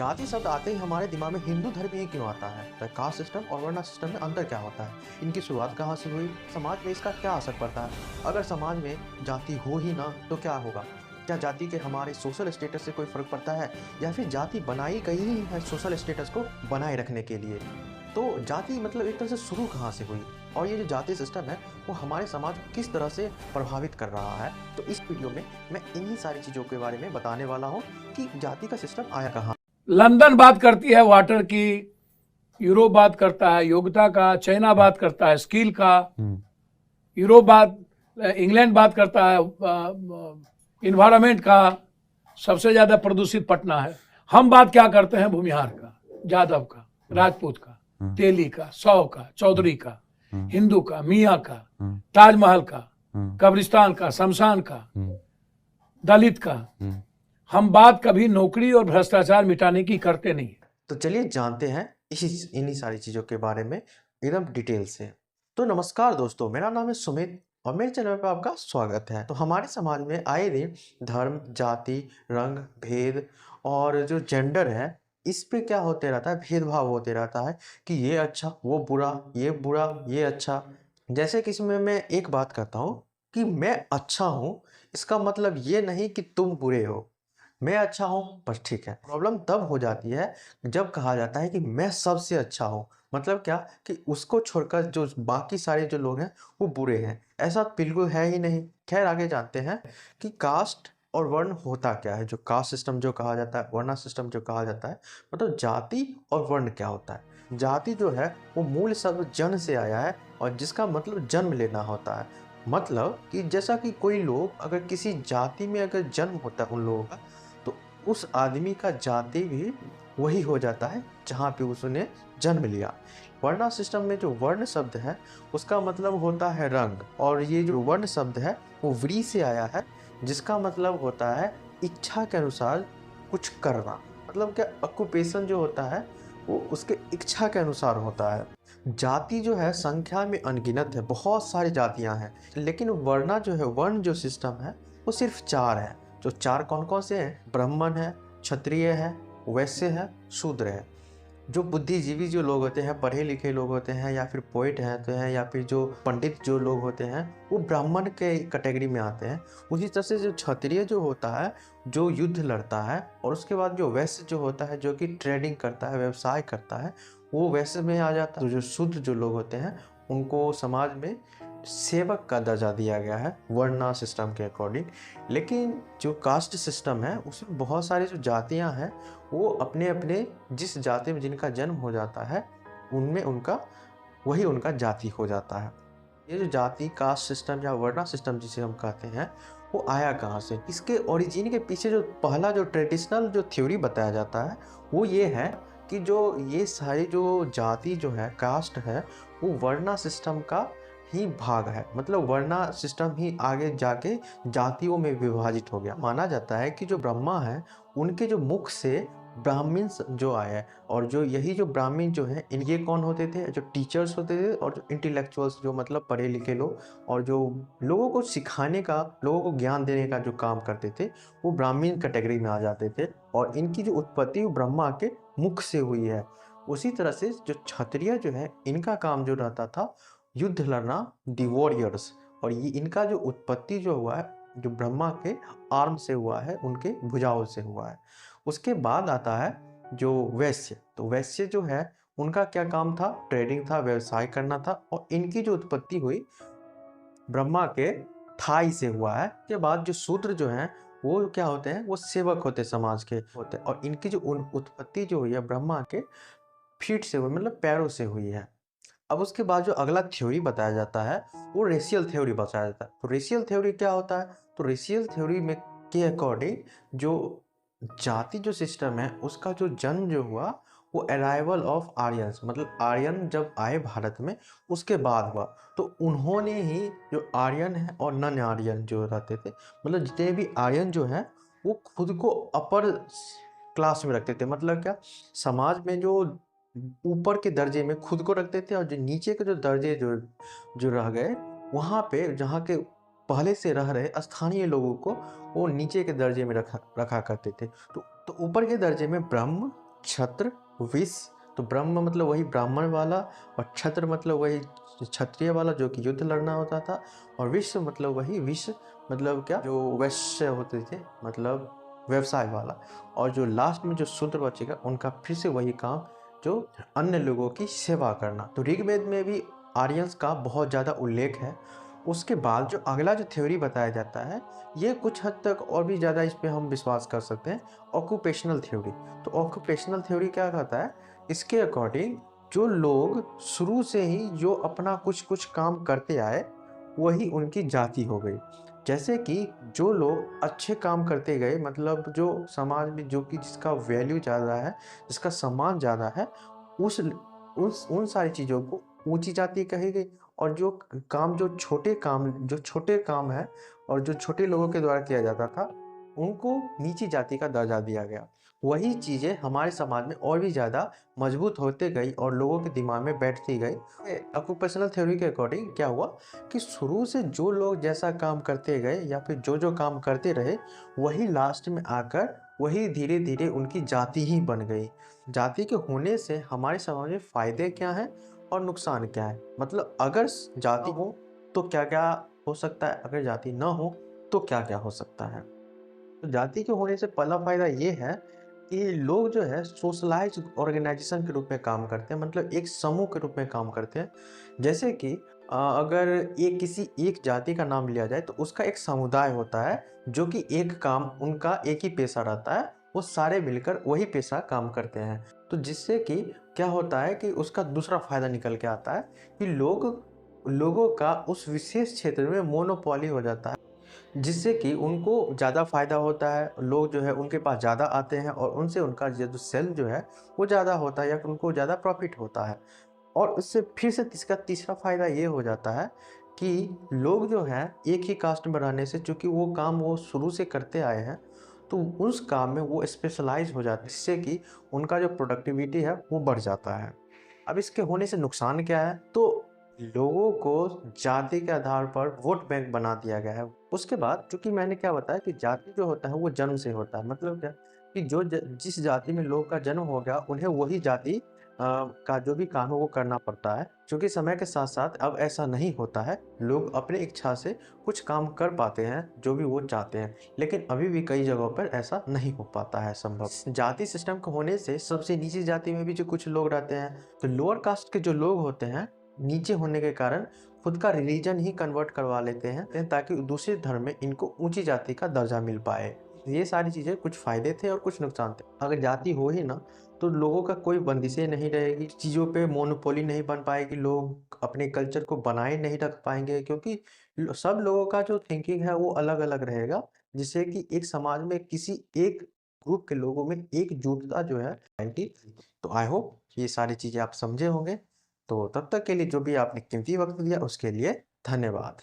जाति शब्द आते ही हमारे दिमाग में हिंदू धर्म ही क्यों आता है? तो कास्ट सिस्टम और वर्ण सिस्टम में अंतर क्या होता है? इनकी शुरुआत कहाँ से हुई? समाज में इसका क्या असर पड़ता है? अगर समाज में जाति हो ही ना तो क्या होगा? क्या जाति के हमारे सोशल स्टेटस से कोई फर्क पड़ता है या फिर जाति बनाई गई ही है सोशल स्टेटस को बनाए रखने के लिए? तो जाति मतलब एक तरह से शुरू कहाँ से हुई और ये जो जाति सिस्टम है वो हमारे समाज को किस तरह से प्रभावित कर रहा है? तो इस वीडियो में मैं इन्हीं सारी चीज़ों के बारे में बताने वाला हूँ कि जाति का सिस्टम आया कहाँ। लंदन बात करती है वाटर की, यूरोप बात करता है योग्यता का, चाइना बात करता है स्किल का, इंग्लैंड बात करता है इन्वायरमेंट का। सबसे ज्यादा प्रदूषित पटना है। हम बात क्या करते हैं? भूमिहार का, यादव का, राजपूत का, तेली का, सौ का, चौधरी का, हिंदू का, मियाँ का, ताजमहल का, कब्रिस्तान का, शमशान का, दलित का। हम बात कभी नौकरी और भ्रष्टाचार मिटाने की करते नहीं। तो चलिए जानते हैं इन्हीं सारी चीज़ों के बारे में एकदम डिटेल से। तो नमस्कार दोस्तों, मेरा नाम है सुमित और मेरे चैनल पर आपका स्वागत है। तो हमारे समाज में आए दिन धर्म, जाति, रंग, भेद और जो जेंडर है इस पे क्या होते रहता है, भेदभाव होते रहता है कि ये अच्छा, वो बुरा, ये अच्छा। जैसे कि इसमें मैं एक बात कहता हूँ कि मैं अच्छा हूँ, इसका मतलब ये नहीं कि तुम बुरे हो। मैं अच्छा हूँ बस ठीक है। प्रॉब्लम तब हो जाती है जब कहा जाता है कि मैं सबसे अच्छा हूँ। मतलब क्या कि उसको छोड़कर जो बाकी सारे जो लोग हैं वो बुरे हैं, ऐसा बिल्कुल है ही नहीं। खैर आगे जानते हैं कि कास्ट और वर्ण होता क्या है। जो कास्ट सिस्टम जो कहा जाता है, वर्ण सिस्टम जो कहा जाता है, मतलब जाति और वर्ण क्या होता है। जाति जो है वो मूल शब्द जन से आया है और जिसका मतलब जन्म लेना होता है। मतलब कि जैसा कि कोई लोग अगर किसी जाति में अगर जन्म होता है उन लोगों का, तो उस आदमी का जाति भी वही हो जाता है जहाँ पे उसने जन्म लिया। वर्ण सिस्टम में जो वर्ण शब्द है उसका मतलब होता है रंग, और ये जो वर्ण शब्द है वो व्री से आया है जिसका मतलब होता है इच्छा के अनुसार कुछ करना। मतलब क्या ऑक्यूपेशन जो होता है वो उसके इच्छा के अनुसार होता है। जाति जो है संख्या में अनगिनत है, बहुत सारी जातियां हैं, लेकिन वर्ण जो है, वर्ण जो सिस्टम है वो सिर्फ 4 है। जो 4 कौन कौन से हैं? ब्राह्मण है, क्षत्रिय है, वैश्य है, शूद्र है। जो बुद्धिजीवी जो लोग होते हैं, पढ़े लिखे लोग होते हैं या फिर पोइट हैं या फिर जो पंडित जो लोग होते हैं वो ब्राह्मण के कैटेगरी में आते हैं। उसी तरह से जो क्षत्रिय जो होता है जो युद्ध लड़ता है, और उसके बाद जो वैश्य जो होता है जो कि ट्रेडिंग करता है, व्यवसाय करता है, वो वैश्य में आ जाता है। तो जो शूद्र जो लोग होते हैं उनको समाज में सेवक का दर्जा दिया गया है वर्ण सिस्टम के अकॉर्डिंग। लेकिन जो कास्ट सिस्टम है उसमें बहुत सारी जो जातियां हैं वो अपने अपने जिस जाति में जिनका जन्म हो जाता है उनमें उनका वही उनका जाति हो जाता है। ये जो जाति कास्ट सिस्टम या वर्ण सिस्टम जिसे हम कहते हैं वो आया कहाँ से? इसके ओरिजिन के पीछे जो पहला जो ट्रेडिशनल जो थ्योरी बताया जाता है वो ये है कि जो ये सारी जो जाति जो है, कास्ट है, वो वर्ण सिस्टम का ही भाग है। मतलब वर्ण सिस्टम ही आगे जाके जातियों में विभाजित हो गया। माना जाता है कि जो ब्रह्मा है उनके जो मुख से ब्राह्मण जो आए, और जो यही जो ब्राह्मण जो है इनके कौन होते थे? जो टीचर्स होते थे और जो इंटेलेक्चुअल्स जो मतलब पढ़े लिखे लोग और जो लोगों को सिखाने का, लोगों को ज्ञान देने का जो काम करते थे वो ब्राह्मण कैटेगरी में आ जाते थे। और इनकी जो उत्पत्ति ब्रह्मा के मुख से हुई है। उसी तरह से जो क्षत्रिय जो है इनका काम जो रहता था युद्ध लड़ना, दी वॉरियर्स। और ये इनका जो उत्पत्ति जो हुआ है जो ब्रह्मा के आर्म से हुआ है, उनके भुजाओं से हुआ है। उसके बाद आता है जो वैश्य। तो वैश्य जो है उनका क्या काम था? ट्रेडिंग था, व्यवसाय करना था। और इनकी जो उत्पत्ति हुई ब्रह्मा के थाई से हुआ है। के बाद जो शूद्र जो हैं वो क्या होते हैं? वो सेवक होते, समाज के होते। और इनकी जो उत्पत्ति जो हुई है ब्रह्मा के फीट से हुई, मतलब पैरों से हुई है। अब उसके बाद जो अगला थ्योरी बताया जाता है वो रेशियल थ्योरी बताया जाता है। तो रेशियल थ्योरी क्या होता है? तो रेशियल थ्योरी में के अकॉर्डिंग जो जाति जो सिस्टम है उसका जो जन्म जो हुआ वो अराइवल ऑफ आर्यंस, मतलब आर्यन जब आए भारत में उसके बाद हुआ। तो उन्होंने ही जो आर्यन है और नॉन आर्यन जो रहते थे, मतलब जितने भी आर्यन जो हैं वो खुद को अपर क्लास में रखते थे। मतलब क्या, समाज में जो ऊपर के दर्जे में खुद को रखते थे और जो नीचे के जो दर्जे जो जो रह गए वहाँ पे जहाँ के पहले से रह रहे स्थानीय लोगों को वो नीचे के दर्जे में रखा करते थे। तो ऊपर के दर्जे में ब्रह्म क्षत्र, विश्व, तो ब्रह्म मतलब वही ब्राह्मण वाला, और क्षत्र मतलब वही क्षत्रिय वाला जो कि युद्ध लड़ना होता था, और विश्व मतलब वही विश्व मतलब क्या, जो वैश्य होते थे मतलब व्यवसाय वाला, और जो लास्ट में जो शूद्र बचेगा उनका फिर से वही काम जो अन्य लोगों की सेवा करना। तो ऋग्वेद में भी आर्यंस का बहुत ज़्यादा उल्लेख है। उसके बाद जो अगला जो थ्योरी बताया जाता है, ये कुछ हद तक और भी ज़्यादा इस पे हम विश्वास कर सकते हैं, ऑक्यूपेशनल थ्योरी। तो ऑक्यूपेशनल थ्योरी क्या कहता है, इसके अकॉर्डिंग जो लोग शुरू से ही जो अपना कुछ कुछ काम करते आए वही उनकी जाति हो गई। जैसे कि जो लोग अच्छे काम करते गए, मतलब जो समाज में जो कि जिसका वैल्यू ज़्यादा है, जिसका सम्मान ज़्यादा है, उस उन सारी चीज़ों को ऊंची जाति कही गई। और जो काम जो छोटे काम है और जो छोटे लोगों के द्वारा किया जाता था, उनको नीची जाति का दर्जा दिया गया। वही चीज़ें हमारे समाज में और भी ज़्यादा मजबूत होते गई और लोगों के दिमाग में बैठती गई। ऑक्यूपेशनल थ्योरी के अकॉर्डिंग क्या हुआ कि शुरू से जो लोग जैसा काम करते गए या फिर जो जो काम करते रहे, वही लास्ट में आकर वही धीरे धीरे उनकी जाति ही बन गई। जाति के होने से हमारे समाज में फ़ायदे क्या हैं और नुकसान क्या है, मतलब अगर जाति हो तो क्या क्या हो सकता है, अगर जाति ना हो तो क्या क्या हो सकता है। तो जाति के होने से पहला फायदा ये है कि लोग जो है सोशलाइज ऑर्गेनाइजेशन के रूप में काम करते हैं, मतलब एक समूह के रूप में काम करते हैं। जैसे कि अगर एक किसी एक जाति का नाम लिया जाए तो उसका एक समुदाय होता है जो कि एक काम, उनका एक ही पेशा रहता है, वो सारे मिलकर वही पेशा काम करते हैं। तो जिससे कि क्या होता है कि उसका दूसरा फायदा निकल के आता है कि लोगों का उस विशेष क्षेत्र में मोनोपोली हो जाता है, जिससे कि उनको ज़्यादा फ़ायदा होता है। लोग जो है उनके पास ज़्यादा आते हैं और उनसे उनका जो सेल जो है वो ज़्यादा होता है या उनको ज़्यादा प्रॉफिट होता है। और उससे फिर से इसका तीसरा फ़ायदा ये हो जाता है कि लोग जो हैं एक ही कास्ट में रहने से, चूँकि वो काम वो शुरू से करते आए हैं, तो उस काम में वो स्पेशलाइज़ हो जाते हैं, जिससे कि उनका जो प्रोडक्टिविटी है वो बढ़ जाता है। अब इसके होने से नुकसान क्या है, तो लोगों को जाति के आधार पर वोट बैंक बना दिया गया है। उसके बाद चूँकि मैंने क्या बताया कि जाति जो होता है वो जन्म से होता है, मतलब क्या कि जिस जाति में लोगों का जन्म हो गया उन्हें वही जाति का जो भी काम है वो करना पड़ता है। क्योंकि समय के साथ साथ अब ऐसा नहीं होता है, लोग अपनी इच्छा से कुछ काम कर पाते हैं जो भी वो चाहते हैं, लेकिन अभी भी कई जगहों पर ऐसा नहीं हो पाता है संभव। जाति सिस्टम के होने से सबसे नीची जाति में भी जो कुछ लोग रहते हैं, तो लोअर कास्ट के जो लोग होते हैं, नीचे होने के कारण खुद का रिलीजन ही कन्वर्ट करवा लेते हैं ताकि दूसरे धर्म में इनको ऊंची जाति का दर्जा मिल पाए। ये सारी चीज़ें कुछ फ़ायदे थे और कुछ नुकसान थे। अगर जाति हो ही ना तो लोगों का कोई बंदिशें नहीं रहेगी, चीज़ों पे मोनोपोली नहीं बन पाएगी, लोग अपने कल्चर को बनाए नहीं रख पाएंगे, क्योंकि सब लोगों का जो थिंकिंग है वो अलग अलग रहेगा, जिससे कि एक समाज में किसी एक ग्रुप के लोगों में एकजुटता जो है आएगी। तो आई होप ये सारी चीज़ें आप समझे होंगे। तो तब तक के लिए जो भी आपने कीमती वक्त दिया उसके लिए धन्यवाद।